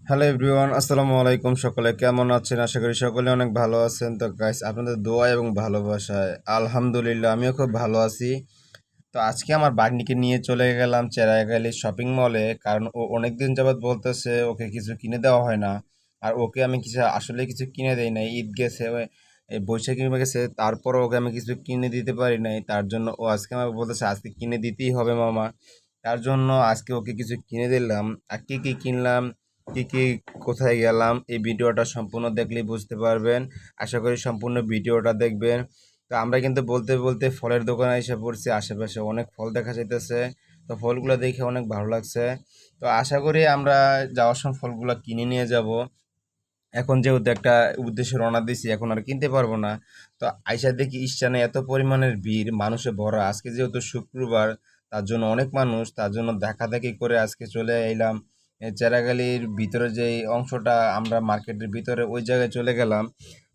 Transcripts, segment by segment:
Hello everyone, আসসালামু আলাইকুম। সকলে কেমন আছেন? আশা করি সকলে অনেক ভালো আছেন। তো গাইস, আপনাদের দোয়া এবং ভালোবাসায় আলহামদুলিল্লাহ আমিও খুব ভালো আছি। তো আজকে আমার বাগনিকে নিয়ে চলে গেলাম চেরাইখালী শপিং মলে, কারণ ও অনেকদিন যাবৎ বলতেছে ওকে কিছু কিনে দেওয়া হয় না। আর ওকে আমি কিছু আসলে কিছু কিনে দেই নাই। ঈদ গেছে, এই বৈশাখী গেছে, তারপরও ওকে আমি কিছু কিনে দিতে পারি নাই। তার জন্য ও আজকে আমাকে বলতেছে আজকে কিনে দিতেই হবে মামা। তার জন্য আজকে ওকে কিছু কিনে দিলাম। আর কি কি কিনলাম, কি কি কোথায় গেলাম, এই ভিডিওটা সম্পূর্ণ দেখলেই বুঝতে পারবেন। আশা করি সম্পূর্ণ ভিডিওটা দেখবেন। তো আমরা কিন্তু বলতে বলতে ফলের দোকানে এসে পড়ছি। আশেপাশে অনেক ফল দেখা যাইতেছে। তো ফলগুলো দেখে অনেক ভালো লাগছে। তো আশা করি আমরা যাওয়ার সময় ফলগুলো কিনে নিয়ে যাব। এখন যেহেতু একটা উদ্দেশ্যে রওনা দিছি, এখন আর কিনতে পারবো না। তো আইসা দেখি স্টানে এত পরিমাণের ভিড়, মানুষে ভরা। আজকে যেহেতু শুক্রবার, তার জন্য অনেক মানুষ, তার জন্য দেখাদেখি করে আজকে চলে এলাম চেরাগালির ভিতরে যে অংশটা, আমরা মার্কেটের ভিতরে ওই জায়গায় চলে গেলাম।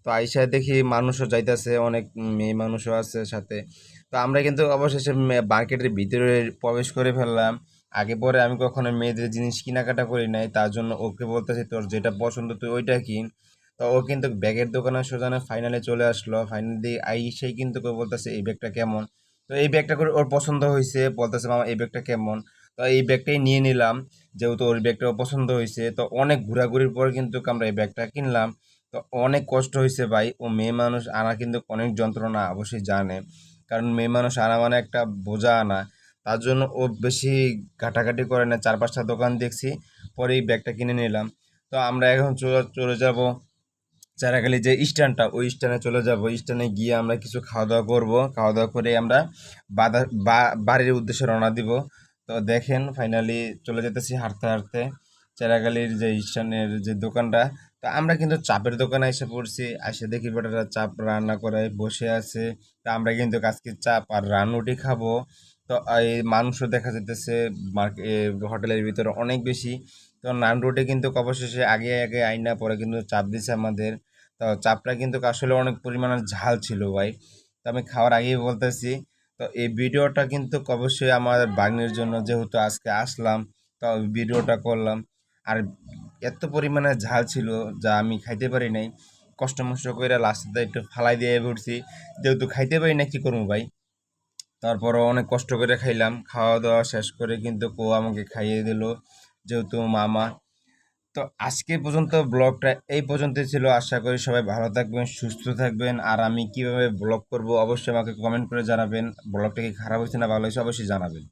তো আইসা দেখি মানুষও যাইতেছে, অনেক মেয়ে মানুষও আছে সাথে। তো আমরা কিন্তু অবশেষে মার্কেটের ভিতরে প্রবেশ করে ফেললাম। আগে পরে আমি কখনো মেয়েদের জিনিস কেনাকাটা করি নাই, তার জন্য ওকে বলতেছি তোর যেটা পছন্দ তুই ওইটা কিন। তো ও কিন্তু ব্যাগের দোকানে সোজানে ফাইনালে চলে আসলো। ফাইনাল দিয়ে সেই কিন্তু ওকে বলতেছে এই ব্যাগটা কেমন। তো এই ব্যাগটা করে ওর পছন্দ হয়েছে, বলতেছে মামা এই ব্যাগটা কেমন। তো এই ব্যাগটাই নিয়ে নিলাম, যেহেতু ওর ব্যাগটাও পছন্দ হয়েছে। তো অনেক ঘোরাঘুরির পর কিন্তু আমরা এই ব্যাগটা কিনলাম। তো অনেক কষ্ট হয়েছে ভাই, ও মেয়ে মানুষ আনা কিন্তু অনেক যন্ত্রণা অবশ্যই জানে। কারণ মেয়ে মানুষ আনা মানে একটা বোঝা আনা। তার জন্য ও বেশি ঘাটাঘাটি করে না, চার পাঁচটা দোকান দেখছি, পরে এই ব্যাগটা কিনে নিলাম। তো আমরা এখন চলে চলে যাব চারাখালি যে স্ট্যান্ডটা, ওই স্ট্যান্ডে চলে যাব। স্ট্যান্ডে গিয়ে আমরা কিছু খাওয়া দাওয়া করবো। খাওয়া দাওয়া করে আমরা বাড়ির উদ্দেশ্যে রওনা দিব। তো দেখেন ফাইনালি চলে যেতেছি হাঁটতে হাঁটতে চেরাগালির যে স্ট্যান্ডের যে দোকানটা। তো আমরা কিন্তু চাপের দোকানে এসে পড়ছি। এসে দেখি বেটারা চাপ রান্না করে বসে আছে। তা আমরা কিন্তু আজকে চাপ আর রানুটি খাবো। তো এই মাংস দেখা যেতেছে হোটেলের ভিতরে অনেক বেশি। তো নান রুটি কিন্তু অবশেষে আগে আগে আইনা পরে কিন্তু চাপ দিছে আমাদের। তো চাপটা কিন্তু আসলে অনেক পরিমাণের ঝাল ছিল ভাই। তো আমি খাওয়ার আগেই বলতেছি, তো এই ভিডিওটা কিন্তু অবশ্যই আমার বাগ্নির জন্য, যেহেতু আজকে আসলাম, তো ওই ভিডিওটা করলাম। আর এত পরিমাণে ঝাল ছিল যা আমি খাইতে পারি নাই। কষ্ট মষ্ট করে লাস্টে একটু ফালাই দিয়ে পড়ছি, যেহেতু খাইতে পারি না কি করবো ভাই। তারপরও অনেক কষ্ট করে খাইলাম। খাওয়া দাওয়া শেষ করে কিন্তু কো আমাকে খাইয়ে দিল, যেহেতু মামা। তো আজকে পর্যন্ত ব্লগটা এই পর্যন্তই ছিল। আশা করি সবাই ভালো থাকবেন, সুস্থ থাকবেন। আর আমি কিভাবে ব্লগ করব অবশ্যই আমাকে কমেন্ট করে জানাবেন। ব্লগটা কি খারাপ হয়েছে না ভালো হয়েছে অবশ্যই জানাবেন।